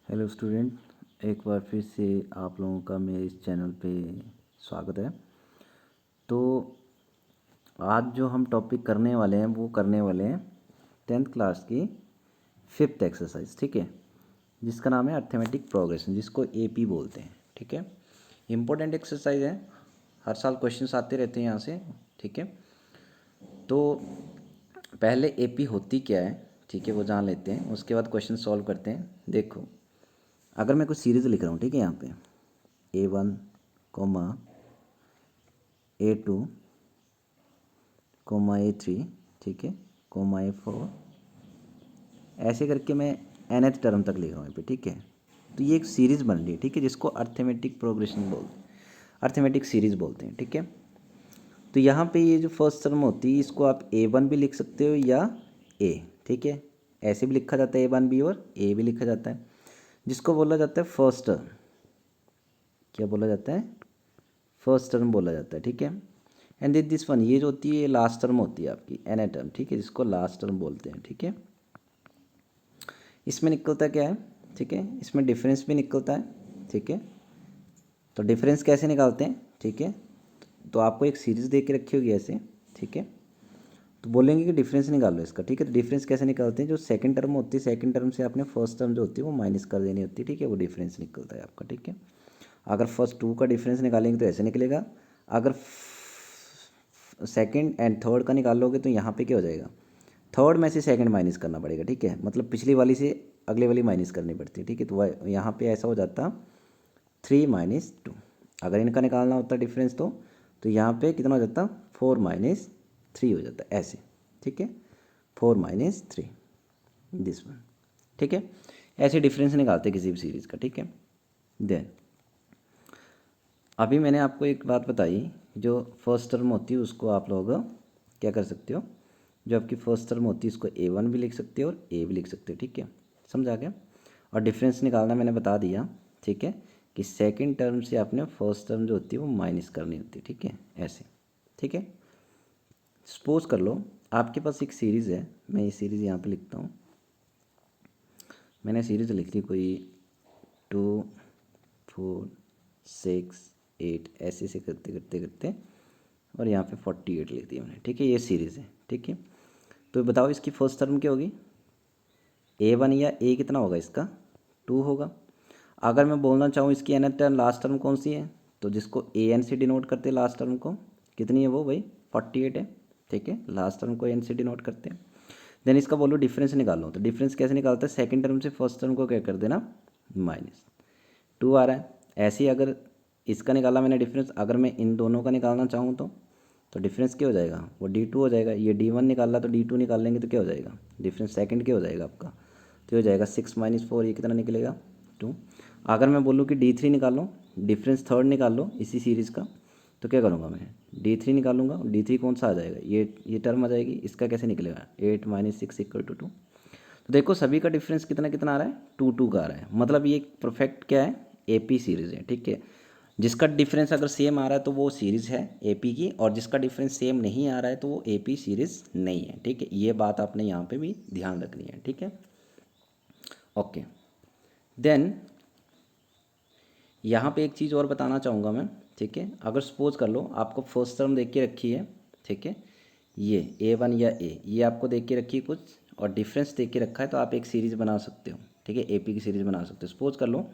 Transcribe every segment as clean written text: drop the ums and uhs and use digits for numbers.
Hello student, एक बार फिर से आप लोगों का मेरे इस चैनल पे स्वागत है। तो आज जो हम टॉपिक करने वाले हैं वो करने वाले हैं 10th क्लास की 5th एक्सरसाइज, ठीक है, जिसका नाम है अर्थमेटिक प्रोग्रेशन, जिसको एपी बोलते हैं। ठीक है, इम्पोर्टेंट एक्सरसाइज है, हर साल क्वेश्चंस आते रहते हैं यहाँ से। ठीक है, तो पहले एपी होती क्या है, ठीक है, वो जान लेते हैं, उसके बाद क्वेश्चन सॉल्व करते हैं। देखो, अगर मैं कुछ सीरीज़ लिख रहा हूँ, ठीक है, यहाँ पे A1 coma A2 coma A3, ठीक है, कोमा A4, ऐसे करके मैं nth टर्म तक लिख रहा हूँ यहाँ पे। ठीक है, तो ये एक सीरीज़ बन रही है, ठीक है, जिसको अर्थमेटिक प्रोग्रेशन बोलते हैं, अर्थमेटिक सीरीज़ बोलते हैं। ठीक है, तो यहाँ पे ये जो फर्स्ट टर्म होती है इसको आप A1 भी लिख सकते हो या A, ठीक है, ऐसे भी लिखा जाता है A1 भी और A भी लिखा जाता है, जिसको बोला जाता है फर्स्ट टर्म। क्या बोला जाता है? फर्स्ट टर्म बोला जाता है। ठीक है, एंड दिस वन, ये जो होती है ये लास्ट टर्म होती है आपकी, एन टर्म, ठीक है, जिसको लास्ट टर्म बोलते हैं। ठीक है, इसमें निकलता क्या है, ठीक है, इसमें डिफरेंस भी निकलता है। ठीक है, तो डिफरेंस कैसे निकालते हैं, ठीक है, तो आपको एक सीरीज़ दे के रखी होगी ऐसे, ठीक है, तो बोलेंगे कि डिफरेंस निकालो इसका। ठीक है, तो डिफरेंस कैसे निकालते हैं, जो सेकंड टर्म होती है, सेकंड टर्म से आपने फर्स्ट टर्म जो होती है वो माइनस कर देनी होती है। ठीक है, वो डिफरेंस निकलता है आपका। ठीक है, अगर फर्स्ट टू का डिफरेंस निकालेंगे तो ऐसे निकलेगा, अगर सेकंड एंड थर्ड का निकालोगे तो यहाँ पे क्या हो जाएगा, थर्ड में से सेकंड माइनस करना पड़ेगा। ठीक है, मतलब पिछली वाली से अगले वाली माइनस करनी पड़ती है। ठीक है, तो वह यहाँ पे ऐसा हो जाता 3 - 2। अगर इनका निकालना होता डिफरेंस तो यहाँ पे कितना हो जाता, 4 - 3 हो जाता ऐसे। ठीक है, 4 - 3 दिस वन। ठीक है, ऐसे डिफरेंस निकालते किसी भी सीरीज़ का। ठीक है, देन अभी मैंने आपको एक बात बताई, जो फर्स्ट टर्म होती है उसको आप लोग क्या कर सकते हो, जो आपकी फर्स्ट टर्म होती है उसको A1 भी लिख सकते हो और A भी लिख सकते हो। ठीक है, समझा गया। और डिफरेंस निकालना मैंने बता दिया। ठीक है, कि सेकंड टर्म से आपने फर्स्ट टर्म जो होती है वो माइनस करनी होती है। ठीक है, ऐसे। ठीक है, सपोज कर लो आपके पास एक सीरीज़ है, मैं ये सीरीज़ यहाँ पे लिखता हूँ, मैंने सीरीज़ लिख ली कोई 2 4 6 8, ऐसे से करते करते करते और यहाँ पे 48 लिख दिया मैंने। ठीक है, ये सीरीज़ है। ठीक है, तो बताओ इसकी फर्स्ट टर्म क्या होगी, A1 या A कितना होगा इसका, 2 होगा। अगर मैं बोलना चाहूँ इसकी nth टर्म लास्ट टर्म कौन सी है, तो जिसको AN से डिनोट करते हैं लास्ट टर्म को, कितनी है वो भाई, 48 है। ठीक है, लास्ट टर्म को N से डिनोट करते हैं। देन इसका बोलो डिफरेंस निकालो, तो डिफरेंस कैसे निकालते हैं, सेकंड टर्म से फर्स्ट टर्म को क्या कर देना, -2 आ रहा है। ऐसे ही अगर इसका निकाला मैंने डिफरेंस, अगर मैं इन दोनों का निकालना चाहूँ तो डिफरेंस क्या हो जाएगा, वो D2 हो जाएगा। ये D1 निकाला तो D2 निकाल लेंगे तो क्या हो जाएगा, डिफरेंस सेकंड क्या हो जाएगा आपका, तो हो जाएगा 6 - 4, ये कितना निकलेगा, 2। अगर मैं बोलूँ कि D3 निकालो, डिफरेंस थर्ड निकाल लो इसी सीरीज़ का, तो क्या करूँगा मैं, D3 निकालूंगा। D3 कौन सा आ जाएगा, ये टर्म आ जाएगी, इसका कैसे निकलेगा, 8 - 6 = 2। तो देखो सभी का डिफरेंस कितना कितना आ रहा है, 2 का आ रहा है, मतलब ये परफेक्ट क्या है, एपी सीरीज़ है। ठीक है, जिसका डिफरेंस अगर सेम आ रहा है तो वो सीरीज़ है एपी की, और जिसका डिफरेंस सेम नहीं आ रहा है तो वो एपी सीरीज़ नहीं है। ठीक है, ये बात आपने यहाँ पे भी ध्यान रखनी है। ठीक है, ओके। देन यहाँ पे एक चीज़ और बताना चाहूँगा मैं। ठीक है, अगर सपोज कर लो आपको फर्स्ट टर्म देख के रखी है, ठीक है, ये A1 या A, ये आपको देख के रखी है कुछ, और डिफरेंस देख के रखा है, तो आप एक सीरीज़ बना सकते हो। ठीक है, एपी की सीरीज़ बना सकते हो। सपोज कर लो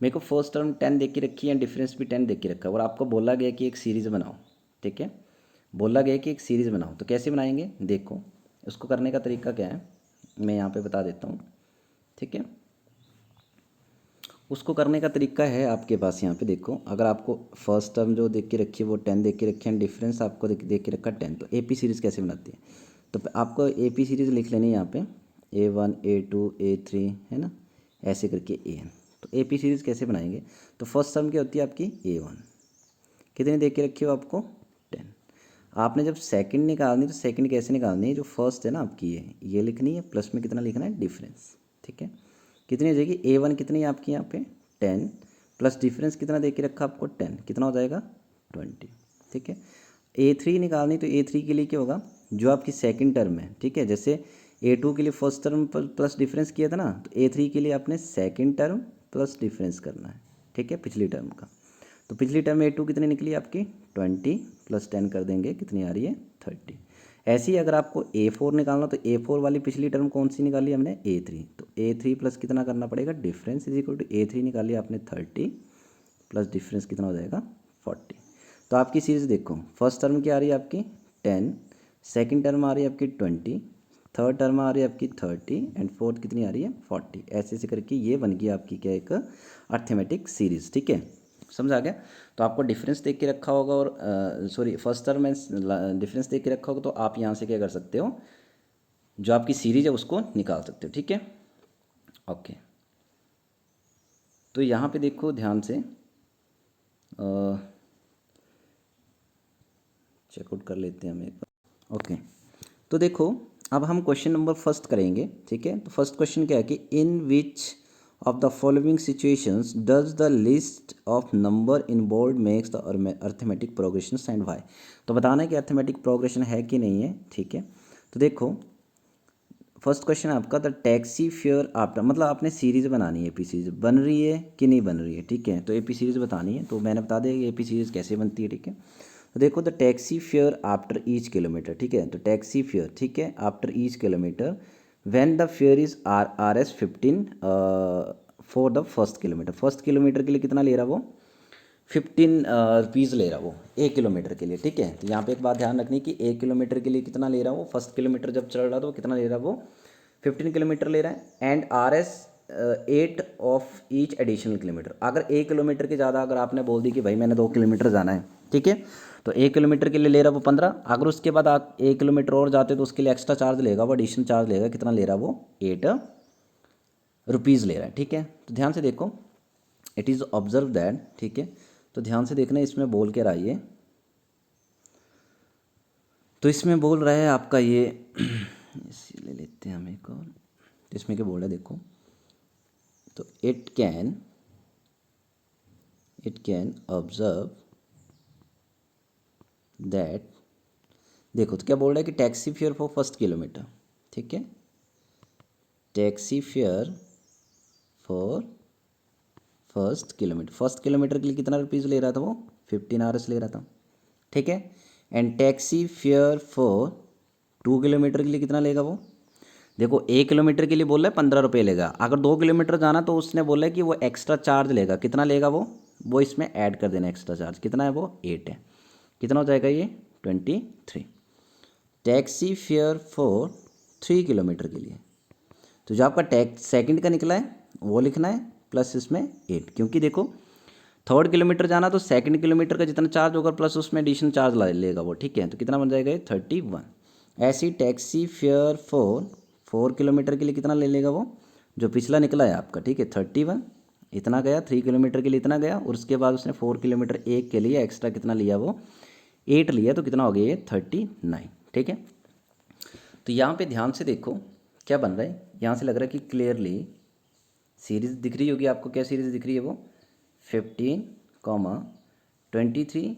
मेरे को फर्स्ट टर्म 10 देख के रखी है, डिफरेंस भी 10 देख के रखा है, और आपको बोला गया कि एक सीरीज़ बनाओ। ठीक है, बोला गया कि एक सीरीज़ बनाओ, तो कैसे बनाएंगे, देखो उसको करने का तरीका क्या है, मैं यहाँ पे बता देता हूँ। ठीक है, उसको करने का तरीका है आपके पास यहाँ पे देखो, अगर आपको फर्स्ट टर्म जो देख के रखी है वो 10 देख के रखी है, डिफरेंस आपको देख के रखा 10, तो एपी सीरीज़ कैसे बनाती है, तो आपको एपी सीरीज़ लिख लेनी है यहाँ पे, A1 A2 A3, है ना, ऐसे करके AN। तो एपी सीरीज़ कैसे बनाएंगे, तो फर्स्ट टर्म क्या होती है आपकी A1, कितनी देख के रखी हो आपको, 10। आपने जब सेकंड निकालनी तो सेकंड कैसे निकालनी है, जो फर्स्ट है ना आपकी ये लिखनी है, प्लस में कितना लिखना है, डिफरेंस। ठीक है, कितनी हो जाएगी, A1 कितनी है आपकी यहाँ पे 10, प्लस डिफरेंस कितना दे के रखा आपको 10, कितना हो जाएगा 20। ठीक है, A3 निकालनी, तो A3 के लिए क्या होगा, जो आपकी सेकंड टर्म है, ठीक है, जैसे A2 के लिए फर्स्ट टर्म प्लस डिफरेंस किया था ना, तो A3 के लिए आपने सेकंड टर्म प्लस डिफरेंस करना है, ठीक है, पिछली टर्म का। तो पिछली टर्म A2 कितनी निकली आपकी 20 प्लस 10 कर देंगे, कितनी आ रही है 30। ऐसे ही अगर आपको A4 निकालना, तो A4 वाली पिछली टर्म कौन सी निकाली हमने A3, तो A3 प्लस कितना करना पड़ेगा difference is equal to A3 निकाली आपने 30 प्लस डिफरेंस कितना हो जाएगा 40। तो आपकी सीरीज देखो, फर्स्ट टर्म क्या आ रही है आपकी 10, सेकंड टर्म आ रही है आपकी 20, थर्ड टर्म आ रही है आपकी 30 एंड फोर्थ कितनी आ रही है 40। ऐसे ऐसे करके ये बन गई आपकी क्या एक अर्थमेटिक सीरीज, ठीक है, समझ आ गया। तो आपको डिफरेंस देख के रखा होगा और सॉरी फर्स्ट टर्म में डिफरेंस देख के रखा होगा, तो आप यहाँ से क्या कर सकते हो, जो आपकी सीरीज है उसको निकाल सकते हो, ठीक है। ओके, तो यहाँ पे देखो ध्यान से चेकआउट कर लेते हैं हम एक बार। ओके, तो देखो अब हम क्वेश्चन नंबर फर्स्ट करेंगे, ठीक है। तो फर्स्ट क्वेश्चन क्या है कि in which of the following situations does the list of number in bold makes the arithmetic progression and why. तो बताना है कि अर्थमेटिक प्रोग्रेशन है कि नहीं है, ठीक है। तो देखो फर्स्ट क्वेश्चन आपका द टैक्सी फेयर आफ्टर, मतलब आपने सीरीज़ बनानी है, एपी सीरीज बन रही है कि नहीं बन रही है, ठीक है। तो एपी सीरीज़ बतानी है, तो मैंने बता दिया एपी सीरीज़ कैसे बनती है, ठीक है। तो देखो the taxi fare after each kilometre, ठीक है। तो टैक्सी फेयर, ठीक है, after each kilometre when the fair is RS 15 for the first kilometre. First kilometre के लिए कितना ले रहा वो 15 रुपीज़ ले रहा वो 1 किलोमीटर के लिए, ठीक है। तो यहाँ पे एक बात ध्यान रखनी कि 1 किलोमीटर के लिए कितना ले रहा वो, फर्स्ट किलोमीटर जब चल रहा तो वो कितना ले रहा वो 15 किलोमीटर ले रहा है and RS 8 of each additional kilometre. अगर 1 किलोमीटर के ज़्यादा अगर आपने बोल दी कि भाई मैंने 2 किलोमीटर जाना है, ठीक है, तो 1 किलोमीटर के लिए ले रहा वो 15। अगर उसके बाद आप 1 किलोमीटर और जाते तो उसके लिए एक्स्ट्रा चार्ज लेगा वो, एडिशनल चार्ज लेगा, कितना ले रहा वो 8 रुपीज़ ले रहा है, ठीक है। तो ध्यान से देखो इट इज़ ऑब्जर्व दैट, ठीक है। तो ध्यान से देखना इसमें बोल के रहा है, तो इसमें बोल रहा है आपका ये इसी ले लेते हैं हम एक और। तो इसमें क्या बोल रहा है देखो, तो इट कैन ऑब्जर्व दैट, देखो तो क्या बोल रहा है कि taxi fare for first kilometre, ठीक है, taxi fare for first kilometre, first kilometre के लिए कितना रुपीज़ ले रहा था वो 15 RS ले रहा था, ठीक है। And taxi fare for 2 kilometre के लिए कितना लेगा वो, देखो 1 किलोमीटर के लिए बोल रहा है 15 रुपये लेगा। अगर 2 किलोमीटर जाना तो उसने बोला है कि वो एक्स्ट्रा चार्ज लेगा, कितना लेगा वो इसमें ऐड कर देना एक्स्ट्रा चार्ज, कितना है वो 8 है, कितना हो जाएगा ये 23। टैक्सी फेयर फॉर 3 किलोमीटर के लिए, तो जो आपका टैक्स सेकंड का निकला है वो लिखना है प्लस इसमें 8, क्योंकि देखो थर्ड किलोमीटर जाना तो सेकंड किलोमीटर का जितना चार्ज होगा प्लस उसमें एडिशनल चार्ज लेगा वो, ठीक है। तो कितना बन जाएगा ये 31। ऐसी टैक्सी फेयर फॉर 4 किलोमीटर के लिए कितना ले लेगा वो, जो पिछला निकला है आपका, ठीक है 31 इतना गया, 3 किलोमीटर के लिए इतना गया, और उसके बाद उसने 4 किलोमीटर एक के लिए एक्स्ट्रा कितना लिया वो 8 लिया, तो कितना हो गया ये 39, ठीक है। तो यहाँ पे ध्यान से देखो क्या बन रहा है, यहाँ से लग रहा है कि क्लियरली सीरीज दिख रही होगी आपको, क्या सीरीज दिख रही है वो 15, 23,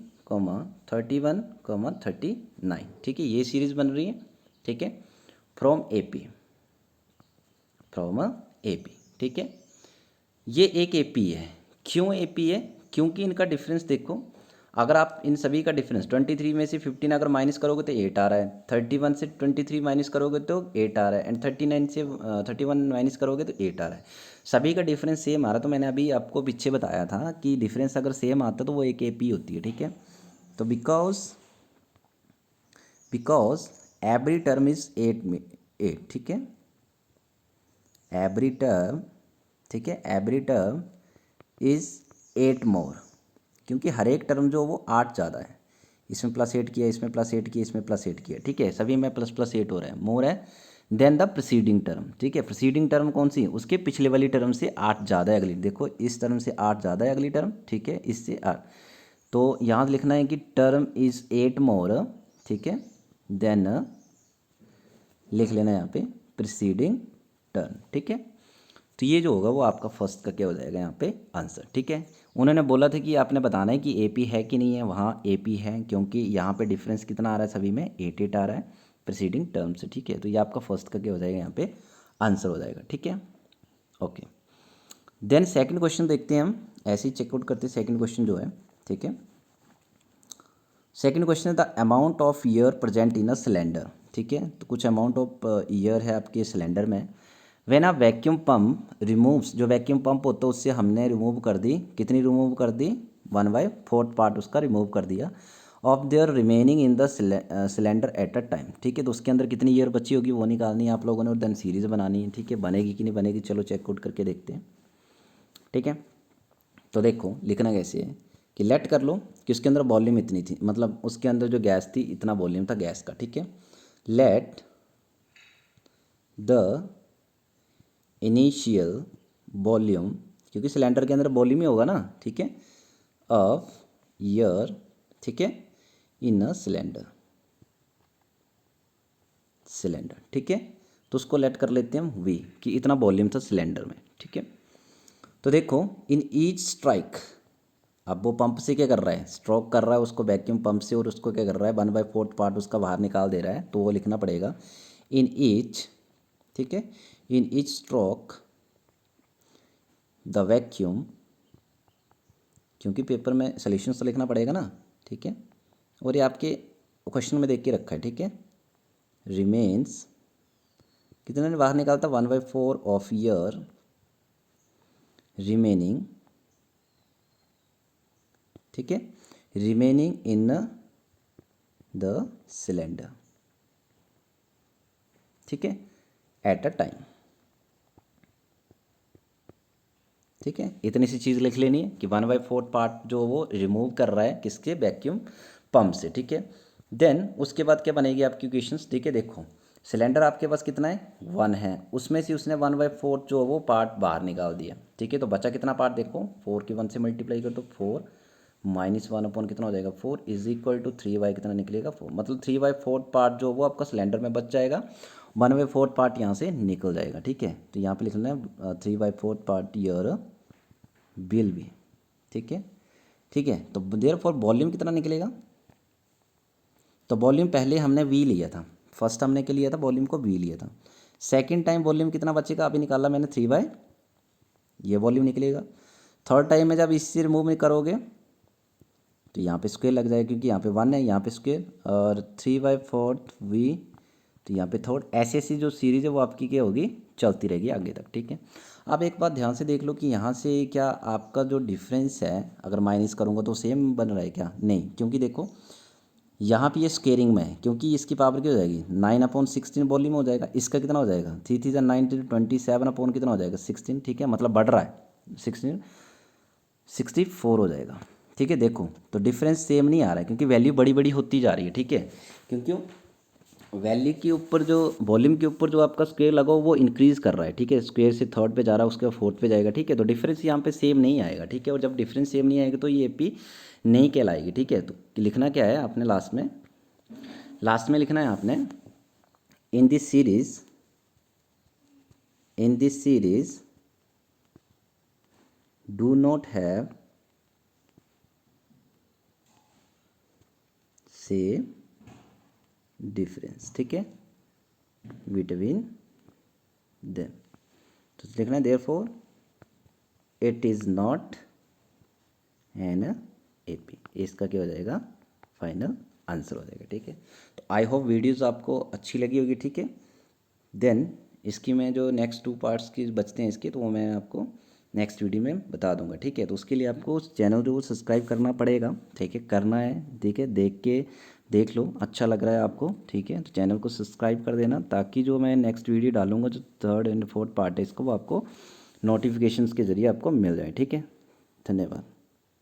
31, 39, ठीक है, ये सीरीज बन रही है, ठीक है, फ्रॉम एपी, ठीक है। ये एक एपी है, क्यों एपी है, क्योंकि इनका डिफरेंस देखो, अगर आप इन सभी का डिफरेंस 23 में से 15 अगर माइनस करोगे तो 8 आ रहा है, 31 से 23 माइनस करोगे तो 8 आ रहा है, एंड 39 से 31 माइनस करोगे तो 8 आ रहा है। सभी का डिफरेंस सेम आ रहा है, तो मैंने अभी आपको पीछे बताया था कि डिफरेंस अगर सेम आता तो वो एक एपी होती है, ठीक है। तो बिकॉज एवरी टर्म इज 8, ठीक है, एवरी टर्म, ठीक है, एवरी टर्म इज़ 8 मोर, क्योंकि हर एक टर्म जो वो 8 ज़्यादा है, इसमें +8 किया, इसमें +8 किया, इसमें +8 किया, ठीक है, सभी में +8 हो रहा है, मोर है देन द प्रीसीडिंग टर्म, ठीक है। प्रीसीडिंग टर्म कौन सी, उसके पिछले वाली टर्म से 8 ज़्यादा है अगली, देखो इस टर्म से 8 ज़्यादा है अगली टर्म, ठीक है, इससे 8, तो यहाँ लिखना है कि टर्म इज़ 8 मोर, ठीक है, देन लिख लेना यहाँ पे प्रीसीडिंग टर्म, ठीक है। तो ये जो होगा वो आपका फर्स्ट का क्या हो जाएगा यहाँ पे आंसर, ठीक है। उन्होंने बोला था कि आपने बताना है कि एपी है कि नहीं है, वहाँ एपी है, क्योंकि यहाँ पे डिफरेंस कितना आ रहा है, सभी में 8 आ रहा है, प्रीसीडिंग टर्म से, ठीक है। तो ये आपका फर्स्ट का क्या हो जाएगा यहाँ पे आंसर हो जाएगा, ठीक है। ओके, देन सेकंड क्वेश्चन देखते हैं हम, ऐसे ही चेकआउट करते हैं सेकंड क्वेश्चन जो है, ठीक है। सेकंड क्वेश्चन है the amount of year present in a cylinder, ठीक है। तो कुछ अमाउंट ऑफ ईयर है आपके सिलेंडर में। When a vacuum pump removes, जो वैक्यूम पंप होता है उससे हमने रिमूव कर दी, कितनी रिमूव कर दी, 1/4 पार्ट उसका रिमूव कर दिया, of their remaining in the cylinder at a time, ठीक है। तो उसके अंदर कितनी ईयर बची होगी वो निकालनी है आप लोगों ने, और देन सीरीज बनानी है, ठीक है। बनेगी कि नहीं बनेगी, चलो चेकआउट करके देखते हैं, ठीक है। तो देखो लिखना कैसे है कि लेट कर लो कि उसके अंदर वॉल्यूम इतनी थी, मतलब उसके अंदर जो गैस थी इतना वॉल्यूम था गैस का, ठीक है। लेट द इनिशियल वॉल्यूम, क्योंकि सिलेंडर के अंदर वॉल्यूम ही होगा ना, ठीक है, ऑफ ईयर, ठीक है, इन अ सिलेंडर, ठीक है। तो उसको लेट कर लेते हैं हम वी, कि इतना वॉल्यूम था सिलेंडर में, ठीक है। तो देखो इन ईच स्ट्राइक, अब वो पंप से क्या कर रहा है, स्ट्रोक कर रहा है उसको वैक्यूम पंप से, और उसको क्या कर रहा है 1/4 पार्ट उसका बाहर निकाल दे रहा है, तो वो लिखना पड़ेगा इन ईच, ठीक है, in each stroke the vacuum, क्योंकि पेपर में सोल्यूशन तो लिखना पड़ेगा ना, ठीक है। और ये आपके क्वेश्चन में देख के रखा है, ठीक है। रिमेन्स, कितने बाहर निकालता, 1/4 ऑफ ईयर रिमेनिंग, ठीक है, रिमेनिंग इन द सिलेंडर, ठीक है, एट अ टाइम, ठीक है। इतनी सी चीज़ लिख लेनी है कि 1/4 पार्ट जो वो रिमूव कर रहा है किसके, वैक्यूम पंप से, ठीक है। देन उसके बाद क्या बनेगी आपकी इक्वेशंस, ठीक है। देखो सिलेंडर आपके पास कितना है, 1 है, उसमें से उसने 1/4 जो वो पार्ट बाहर निकाल दिया, ठीक है। तो बचा कितना पार्ट, देखो 4 की 1 से मल्टीप्लाई कर, तो 4 -1 अपॉन कितना हो जाएगा 4 इज इक्वल टू 3/, कितना निकलेगा 4, मतलब 3/4 पार्ट जो वो आपका सिलेंडर में बच जाएगा, 1/4 पार्ट यहाँ से निकल जाएगा, ठीक है। तो यहाँ पे लिख लेना है 3/4 पार्ट ईयर बिल भी, ठीक है, ठीक है। तो देयर फॉर वॉल्यूम कितना निकलेगा, तो वॉल्यूम पहले हमने वी लिया था, फर्स्ट हमने क्या लिया था, वॉल्यूम को वी लिया था। सेकंड टाइम वॉल्यूम कितना बचेगा, अभी निकाला मैंने 3/, ये वॉल्यूम निकलेगा। थर्ड टाइम में जब इससे रिमूव में करोगे तो यहाँ पे स्क्वायर लग जाएगा, क्योंकि यहाँ पे 1 है, यहाँ पे स्क्वायर, और 3/4 वी, तो यहाँ पे थर्ड, ऐसे ऐसी जो सीरीज़ है वो आपकी क्या होगी, चलती रहेगी आगे तक, ठीक है। अब एक बात ध्यान से देख लो कि यहाँ से क्या आपका जो डिफरेंस है, अगर माइनस करूँगा तो सेम बन रहा है क्या, नहीं, क्योंकि देखो यहाँ पे ये स्केयरिंग में है, क्योंकि इसकी पावर क्या हो जाएगी 9/16 वॉल्यूम हो जाएगा, इसका कितना हो जाएगा 3 3 9 27 अपॉन कितना हो जाएगा 16, ठीक है, मतलब बढ़ रहा है 64 हो जाएगा, ठीक है। देखो तो डिफरेंस सेम नहीं आ रहा है, क्योंकि वैल्यू बड़ी बड़ी होती जा रही है, ठीक है। क्योंकि वैल्यू के ऊपर जो वॉल्यूम के ऊपर जो आपका स्क्वायर लगा हो वो इंक्रीज़ कर रहा है, ठीक है, स्क्वायर से थर्ड पे जा रहा है, उसके बाद फोर्थ पे जाएगा, ठीक है। तो डिफरेंस यहाँ पे सेम नहीं आएगा, ठीक है। और जब डिफरेंस सेम नहीं आएगा तो ये एपी नहीं कहलाएगी, ठीक है। तो लिखना क्या है आपने, लास्ट में लिखना है आपने, in this series do not have से डिफरेंस, ठीक है, बिटवीन देम। तो लिखना है therefore it is not an AP, इसका क्या हो जाएगा फाइनल आंसर हो जाएगा, ठीक है। तो आई होप वीडियोज़ आपको अच्छी लगी होगी, ठीक है। देन इसकी मैं जो नेक्स्ट 2 पार्ट्स की बचते हैं इसके, तो वो मैं आपको नेक्स्ट वीडियो में बता दूंगा, ठीक है। तो उसके लिए आपको उस चैनल को सब्सक्राइब करना पड़ेगा, ठीक है, करना है, ठीक है। देख लो अच्छा लग रहा है आपको, ठीक है, तो चैनल को सब्सक्राइब कर देना, ताकि जो मैं नेक्स्ट वीडियो डालूंगा जो 3rd एंड 4th पार्ट है इसको, वो आपको नोटिफिकेशंस के ज़रिए आपको मिल जाए, ठीक है। धन्यवाद।